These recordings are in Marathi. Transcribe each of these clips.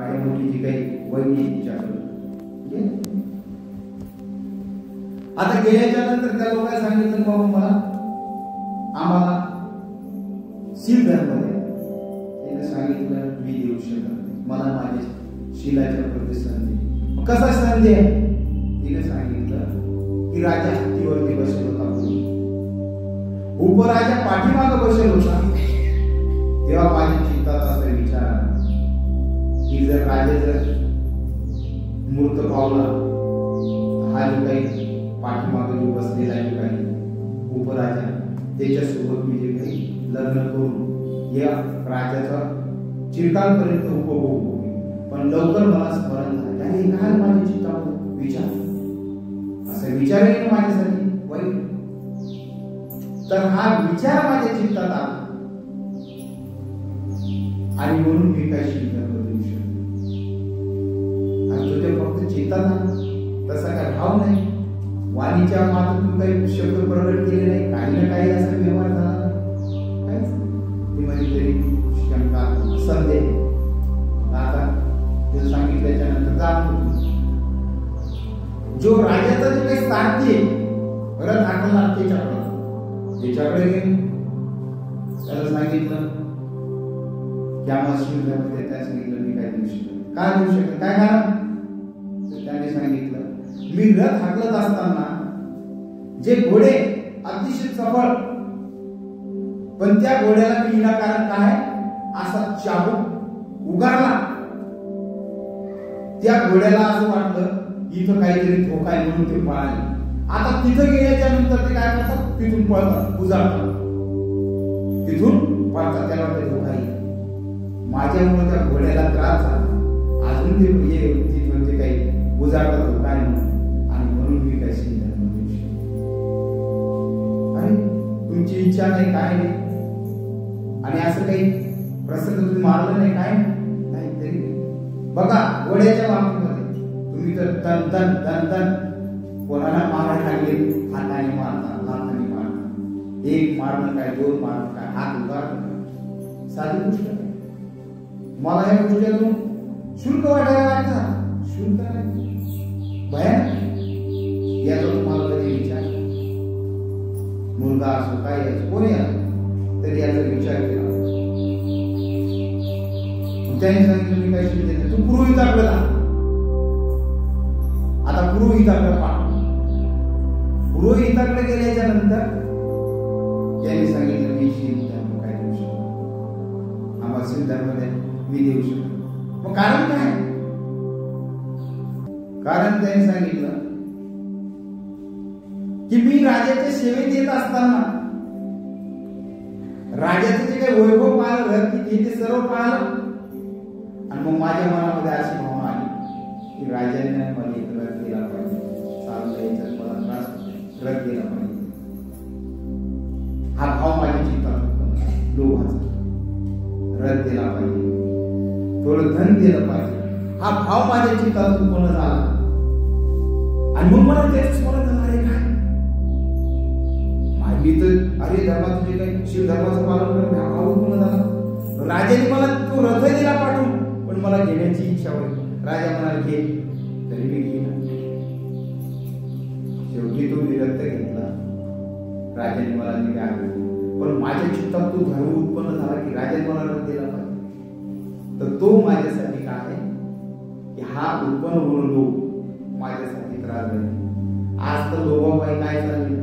माझ्या मोठी जी काही वहिनी तिच्याकडे आता गेल्याच्या नंतर त्या लोकांनी सांगितलं बाबा मला आम्हाला शील धर्म द्या. त्याने सांगितलं मी देऊ शकत नाही, मला माझ्या शिलाच्या प्रति संधी. कसा संधी आहे? तिने सांगितलं की राजा हत्तीवरती बसेल होता, उपराजा पाठीमागं बसेल होता. तेव्हा माझ्या चित्तात असा विचार आला की जर राजा जर मूर्त पावला, हा जो काही पाठीमागे जो बसलेला आहे काही उपराजा, त्याच्यासोबत मी जे काही लग्न करून या राजाचा चिरकालपर्यंत उपभोग होईल. पण लवकर मला स्मरण झालं आणि काय माझ्या चित्तामध्ये विचार, असा विचार येईल माझ्यासाठी वाईट. तर हा विचार माझ्या चित्तात आला आणि म्हणून मी काय शिल्लक देऊ शकतो. आणि तुझ्या फक्त चित्तात आला, तसा काय भाव नाही, वाणीच्या मातून काही शब्द प्रकट केले नाही, काही ना काही असा व्यवहार झाला काहीच ती माझी तरी शंका संदेह. आता ते सांगितल्याच्या नंतर जाणून जो राजाचा जो काही सारथी आहे रथ हाकलणार त्याच्याकडे गेले. त्याला सांगितलं की आम्हाला शिवधर्म त्या सांगितलं मी काय देऊ शकत, काय देऊ शकत, काय कारण? तर त्याने सांगितलं मी रथ हाकलत असताना जे घोडे अतिशय चपळ, पण त्या घोड्याला मी विनाकारण काय असा चाबूक उगारला. त्या घोड्याला असं वाटलं इथं काहीतरी धोका आहे म्हणून ते पळाले. आता तिथं गेल्याच्या नंतर ते काय करतात, तिथून पळतात, उजाडतात, तिथून पळतात, त्याला वाटतं धोका आहे. माझ्यामुळे त्या घोड्याला त्रास झाला, अजून ते तिथून ते काही उजाडतात धोका आहे म्हणून, आणि म्हणून मी काय शिल्लक देऊ शकतो. आणि तुमची इच्छा नाही काय नाही, आणि असं काही प्रसंग तुम्ही मारलं नाही काय नाही तरी बघा घोड्याच्या बाबतीमध्ये तुम्ही तर तन तन तन तन कोणाला मारायला लागले, हाताने मारतात, हाताने मारतात, एक मारणं काय, दोन मारणं काय, हात उगारणं साधी गोष्ट आहे. मला या गोष्टीतून शुल्क वाटायला लागतं, शुल्क भयानक. याचा तुम्हाला कधी विचार, मुलगा असो काय असो कोणी असो तरी याचा विचार केला. त्याने सांगितलं मी काय शिकले, तू पुरोहिताकडे जा. आता पुरोहिताकडे पाठ. पुरोहिताकडे गेल्याच्या नंतर त्यांनी सांगितलं मी शील धर्म काय देऊ शकतो, आम्हाला शील धर्म मी देऊ शकतो. मग कारण काय? कारण त्यांनी सांगितलं की मी राजाच्या सेवेत येत असताना राजाचं जे काही वैभव पाहिलं की ते सर्व पाहिलं, आणि मग माझ्या मनामध्ये अशी भावना आली की राजाने मला एक रथ दिला पाहिजे, चालता यायचा मला त्रास होतो, रथ दिला पाहिजे. हा भाव माझ्या चित्तात लोभाचा, रथ दिला पाहिजे, थोडं धन दिलं पाहिजे, हा भाव माझ्या चित्तात उत्पन्न झाला. आणि मग मला तेच स्मरण झालं, अरे काय मी तर अरे धर्माचं जे काही शिव धर्माचं पालन करून हा भाव उत्पन्न झाला. राजाने मला तो रथ दिला पाठवून, पण मला घेण्याची इच्छा होती. राजा म्हणाला घे, तरी मी घेईन. शेवटी तो विरक्त घेतला. राजाने मला दिला, पण माझ्या चित्तात तो धर्म उत्पन्न झाला की राजाने मला रथ दिला पाहिजे. तर तो माझ्यासाठी काय आहे की हा उत्पन्न होऊन लोक माझ्यासाठी त्रास झाले. आज तर लोभाबाई काय चालले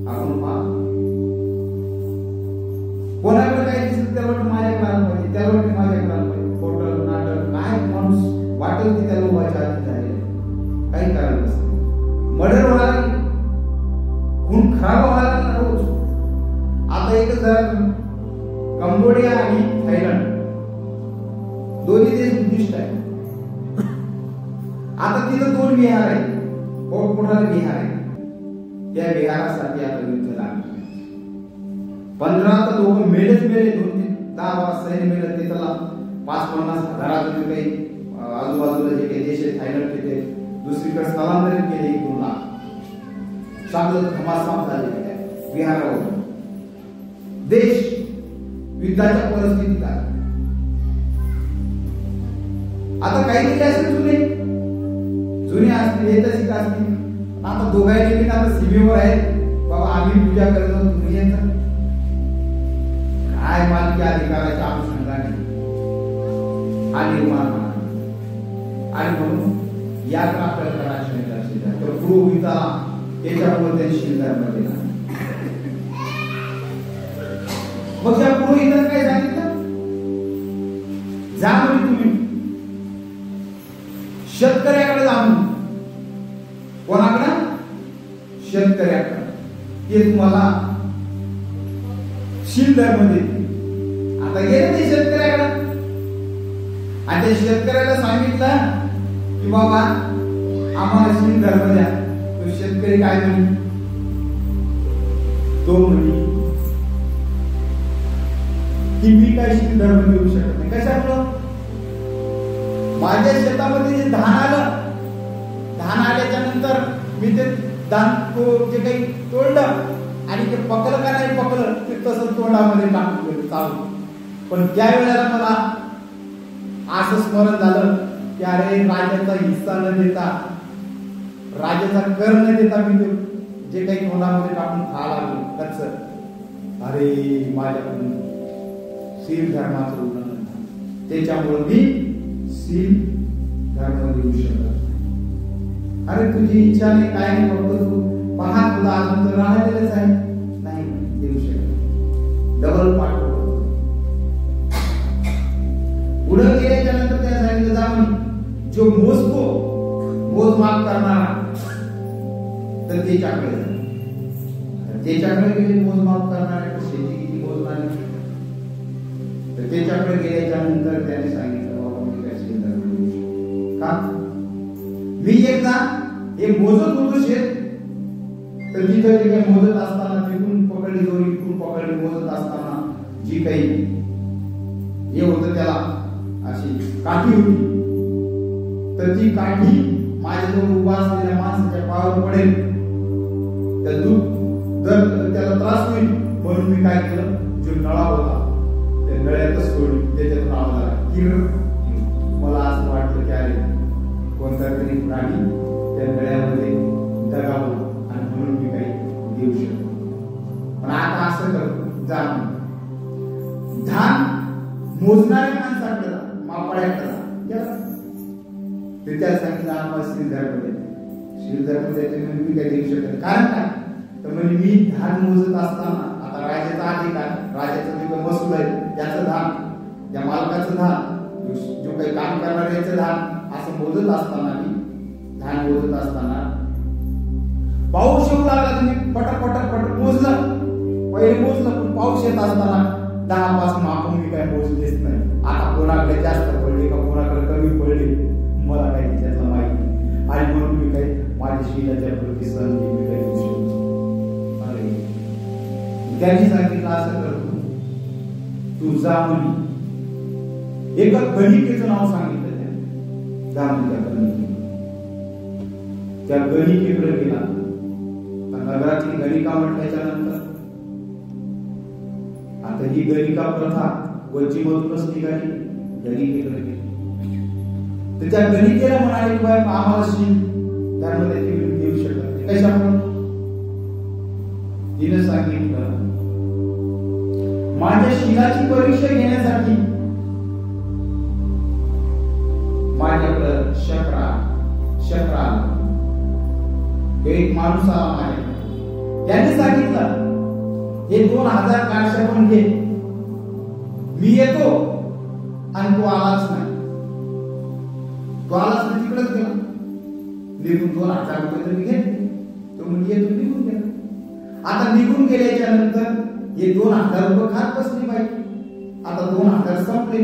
आपण पहा, कोणाकडे काय दिसत त्याला वाटतं माझ्याकडे आलं पाहिजे, त्याला वाटतं माझ्याकडे आलं पाहिजे. खोटं नाटक काय माणूस वाटेल की त्या लोभाच्या आधी झाले, काही कारण नसतं. मर्डर व्हायला, खून खराब व्हायला रोज. आता एकच झालं, कंबोडिया आणि थायलंड दोन्ही देश बुद्धिस्ट आहे. आता तिथं दोन विहार आहेत, मोठमोठाले विहार आहे. त्या विहारासाठी आता युद्ध लागलं. 15 तर लोक मेलेच मेले, 2-10 सैन्य मेले. ते त्याला 50-50 हजाराचे काही आजूबाजूला जे काही देश आहे थायलंड तिथे दुसरीकडे स्थलांतरित केले 1-2 लाख. चांगलं धमासाम झाले विहारावर. देश युद्धाच्या परिस्थितीत आहे. आता काही दिले असेल जुने असतील ऐतिहासिक असतील. आता दोघांनी पण आता सीमेवर आहेत बाबा आम्ही पूजा करतो तुम्ही येतात काय मालकी अधिकाराच्या अनुषंगाने आणि म्हणून यात आपल्याला करायचे तर पुरोहिताला याच्यामुळे त्यांनी शिलधर्म दिला. मग त्या पुरोहिताने काय सांगितलं, जा म्हणजे तुम्ही शेतकऱ्याकडे जाऊन, कोणाकडे, शेतकऱ्याकडे, ते तुम्हाला शिलधर्म देते. आता गेले ते शेतकऱ्याकडे आणि त्या शेतकऱ्याला सांगितलं की बाबा आम्हाला शिलधर्म द्या. तो शेतकरी काय म्हणे, तो म्हणे की मी काय शिलधर्म देऊ शकत नाही. कशामुळं, माझ्या शेतामध्ये जे धान आल्याच्या नंतर मी ते धान जे काही तोडलं आणि ते पकलं का नाही पकलं ते तसं तोंडामध्ये टाकून गेलं चालू. पण त्या वेळेला मला असं स्मरण झालं की अरे राजाचा हिस्सा न देता, राजाचा कर न देता मी ते जे काही तोंडामध्ये टाकून खायला लागलो कच्च, अरे माझ्याकडून शील धर्माचं उल्लंघन झालं. त्याच्यामुळे मी शील धर्म देऊ शकत. अरे तुझी इच्छा नाही काय नाही, फक्त तू पहा तुला अजून तर राहिलेलंच आहे, नाही देऊ शकत. डबल पाठवतो. पुढे गेल्याच्या नंतर त्या सांगितलं जा म्हणे जो मोजतो, मोजमाप करणारा तर त्याच्याकडे गेले. मोजमाप करणारे शेती किती मोजणार तर त्याच्याकडे गेल्याच्या नंतर त्याने सांगितलं बाबा मी काय शेतधर्म देऊ शकतो का, मी एकदा हे मोजत होतो शेत, तर तिथं जे काही मोजत असताना तिथून पकडली दोरी, इथून पकडली, मोजत असताना जी काही हे होतं त्याला अशी काठी होती, तर ती काठी माझ्याजवळ उभा असलेल्या माणसाच्या पायावर पडेल, तर जर त्याला त्रास होईल म्हणून मी काय केलं, जो नळा होता त्या नळ्यातच सोडली, त्याच्यातून आवाज किर. मला असं वाटलं की अरे कोणता तरी प्राणी त्या नळ्यामध्ये दगावलं आणि म्हणून मी काही देऊ शकतो. पण आता असं कर, जा धान मोजणाऱ्या माणसाकडे जा, मापाड्याकडे जा. ते त्या सांगितलं आम्हाला श्रीधर्म देते, श्रीधर्म देते म्हणजे मी काही देऊ शकत. कारण काय तर म्हणजे मी धान मोजत असताना आता राजाचा अधिकार, राजाचं जे काही महसूल आहे त्याचं धान, त्या मालकाचं धान, जो काही काम करणार याचं धान, असं मोजत असताना मी धान मोजत असताना पाऊस येऊ लागला. तुम्ही पटपट मोजलं, पहिले मोजलं, पण पाऊस येत असताना 10 मापून मी काय मोजलेच नाही. आता कोणाकडे जास्त पडले का कोणाकडे कमी पडले मला काही त्यातलं माहिती नाही, आणि म्हणून मी काही माझ्या शिलाच्या प्रती सण मी काही देऊ शकतो. अरे त्यांनी सांगितलं असं करतो तू जा म्हणे. एका गणिकेचं नाव सांगितलं त्या गणिकेकडे गेला. नगरातली गणिका म्हटल्याच्या नंतर आता ही गणिका प्रथा वंचिमधूनच निघाली, गणिकेकडे गेली. तर त्या गणिकेला म्हणाले की आम्हाला शील धर्म देऊ शकत नाही. कशामुळे तिने सांगितलं माझ्या शिलाची परीक्षा घेण्यासाठी माझ्याकडं शकरा एक माणूस आला माझ्याकडे. त्याने सांगितलं हे 2000 काढशा पण घे, मी येतो. आणि तो आलाच नाही. तिकडेच गेला निघून. 2000 रुपये तर मी घेतले. तो म्हणजे येतो, निघून गेला. आता निघून गेल्याच्या नंतर हे 2000 रुपये खात बसली बाई. आता 2000 संपले.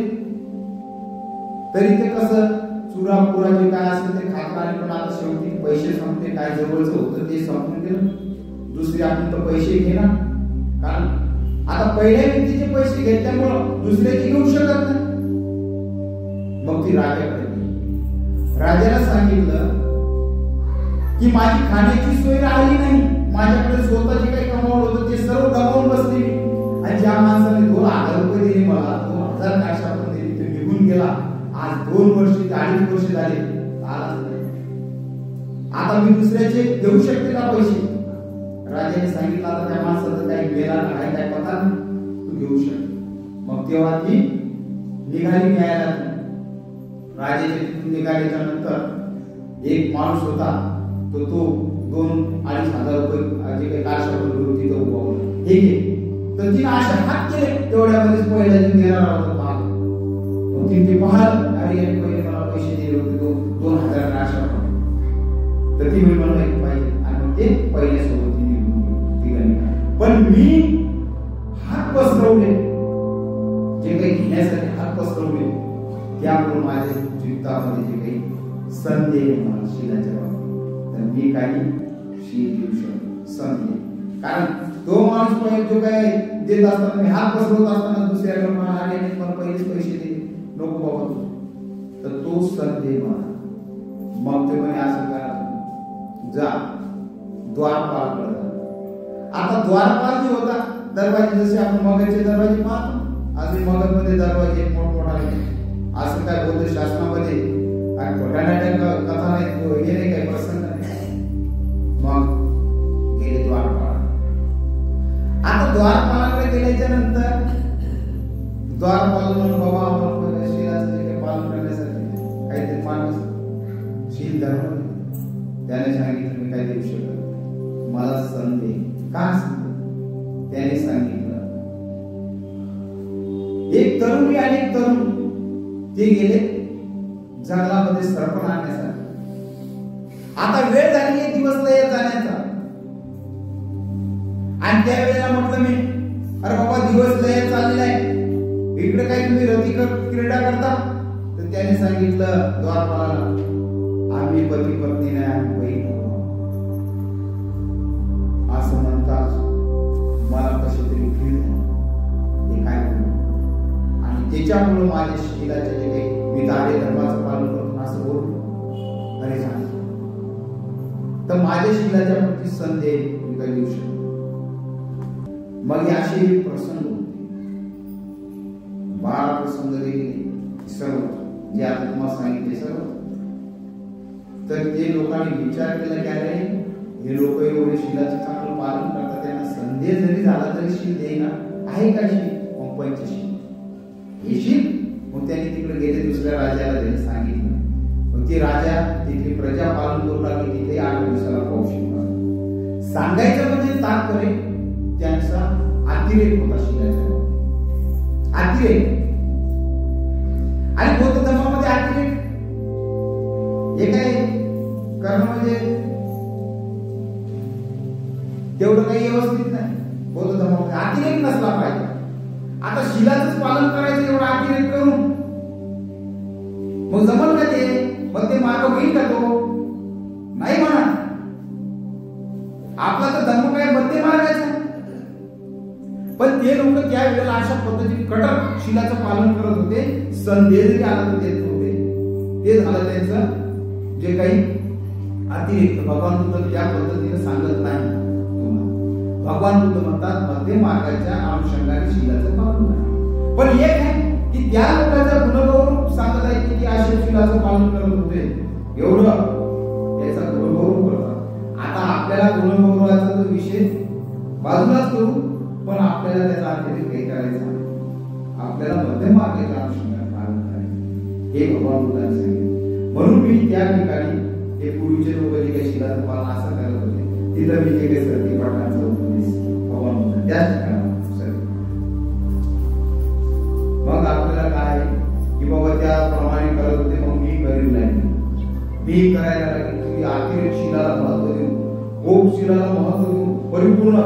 तरी ते कसं चुरापुरा जे काय असेल ते खात राहिले. पण आता शेवटी पैसे संपले, काय जवळचं होतं ते संपून गेलं. दुसरे आपण तर पैसे घेणार, कारण आता पहिल्या व्यक्तीचे पैसे घेतल्यामुळं दुसऱ्याचे घेऊ शकत नाही. मग ती राजाकडे गेली. राजाला सांगितलं की माझी खाण्याची सोय राहिली नाही, माझ्याकडे स्वतः जे काही कमावलं होतं ते सर्व गमावून बसली. आणि ज्या माणसाने 2000 रुपये दिले मला, 2000 काशा पण दिली, तो निघून गेला. आज 2 वर्ष 2.5 वर्ष झाले आलाच नाही. आता मी दुसऱ्याचे देऊ शकते का पैसे? राजाने सांगितलं आता त्या माणसाचं काही गेला नाही काय पता तू घेऊ शकते. मग तेव्हा ती निघाली न्यायला. राजाचे तिथून निघाल्याच्या नंतर एक माणूस होता तो 2-2.5 हजार रुपये जे काही कारशावर होती तो उभा होता. हे घे. तर तिने अशा हात केले तेवढ्यामध्येच पहिला जण देणार होता भाग. मग तिने पाहिलं अरे पहिले मला पैसे दिले होते 2,000 कारशा. तर ती म्हणून पाहिजे आणि ते पहिल्यासोबत पण मी हात पसरवले जे काही घेण्यासाठी हात पसरवले त्यामुळे माझ्या जीवितामध्ये जे काही संदेह मला शिलाच्या बाबतीत तर मी काही शील देऊ शकतो संदेह. कारण तो माणूस जो काय देत असताना मी हात पसरवत असताना दुसऱ्याकडे मला पहिलेच पैसे दे नको बाबा तर तो संदेह मला. मग ते म्हणे असं करा जा द्वारपाल करता. आता द्वारपाल जो होता दरवाजे जसे आपण मगरचे दरवाजे पाहतो आज मगरमध्ये दरवाजे मोठमोठाले असं काय बोलतो शासनामध्ये कथा नाही हे नाही काही प्रसंग नाही. मग गेले द्वारपाल. आता द्वारपालाकडे गेल्याच्या नंतर द्वारपाल म्हणून बाबा आपण शिलाचं जे काही पालन करण्यासाठी काहीतरी माणूस शील धर्म त्याने सांगितलं मी काय देऊ शकत मला संदेह का सांगितलं त्याने सांगितलं एक तरुणी आणि एक तरुण ते गेले जंगलामध्ये सरपण आणण्यासाठी. आता वेळ झाली आहे दिवसला येत जाण्याचा आणि त्यावेळेला म्हटलं मी अरे बाबा दिवस लय चाललेला आहे इकडे काय तुम्ही रती क्रीडा करता. तर त्याने सांगितलं द्वारपालाला आम्ही पती पत्नी नाही आम्ही बहीण असं म्हणतात मला कशी तरी फील हे काय आणि त्याच्यामुळे माझ्या शिलाचे जे काही मी दारे धर्माचं पालन करतो असं बोलतो अरे सांग तर माझ्या शिलाच्या प्रती संदेह मी काय देऊ शकतो. मग असे प्रसंग होते 12 प्रसंग देखील सर्व जे आता तुम्हाला सांगितले सर्व. तर ते लोकांनी विचार केला की अरे हे लोक एवढे शिलाचं चांगलं पालन करतात त्यांना संदेह जरी झाला तरी शील देईना आहे का शील. मग 25 हे शील. मग त्यांनी तिकडे गेले दुसऱ्या राजाला त्यांनी सांगितलं. मग ते राजा तिथली प्रजा पालन करू लागली. तिथे 8 दिवसाला पाऊस येतो. सांगायचं म्हणजे तात्पर्य त्यांचा अतिरेक होता शिलाच्या अतिरेक आणि बौद्ध धर्मामध्ये अतिरेक हे काय करणं म्हणजे तेवढं काही व्यवस्थित नाही. बौद्ध धर्मामध्ये अतिरेक नसला पाहिजे. आता शिलाचंच पालन करायचं एवढा अतिरेक करून मग जमल का ते? मग ते मार्ग होईल का तो? नाही म्हणा. आपला तर धर्म काय मध्य मार्गाचा. पण ते लोक त्या वेळेला अशा पद्धतीने कडक शिलाचं पालन करत होते. संदेह जरी आला तर देत नव्हते. ते झालं त्यांचं जे काही अतिरिक्त. भगवान बुद्ध या पद्धतीने सांगत नाही. भगवान बुद्ध म्हणतात मध्य मार्गाच्या अनुषंगाने शिलाचं पालन करा. पण एक आहे की त्या लोकांचा गुणगौरव सांगत आहे की असे शिलाचं पालन करत होते एवढं याचा गुणगौरव करतात. आता आपल्याला गुणगौरवाचा तो विषय बाजूलाच करू. पण आपल्याला त्याचा अतिरिक्त काही करायचा आपल्याला मध्य मार्गाच्या अनुषंगाने पालन करायचं हे भगवान बुद्धांनी सांगितलं. म्हणून मी त्या ठिकाणी हे पूर्वीचे लोक जे काही शिलाचं पालन असं करत होते तिथं मी जे काही सती पाठांचा उपदेश भगवान बुद्ध त्याच ठिकाणी मग आपल्याला काय की बाबा त्याप्रमाणे करत होते. मग मी करील नाही. मी करायला लागेल. तुम्ही अतिरिक्त शिलाला महत्व देऊ. खूप शिलाला महत्व देऊ परिपूर्ण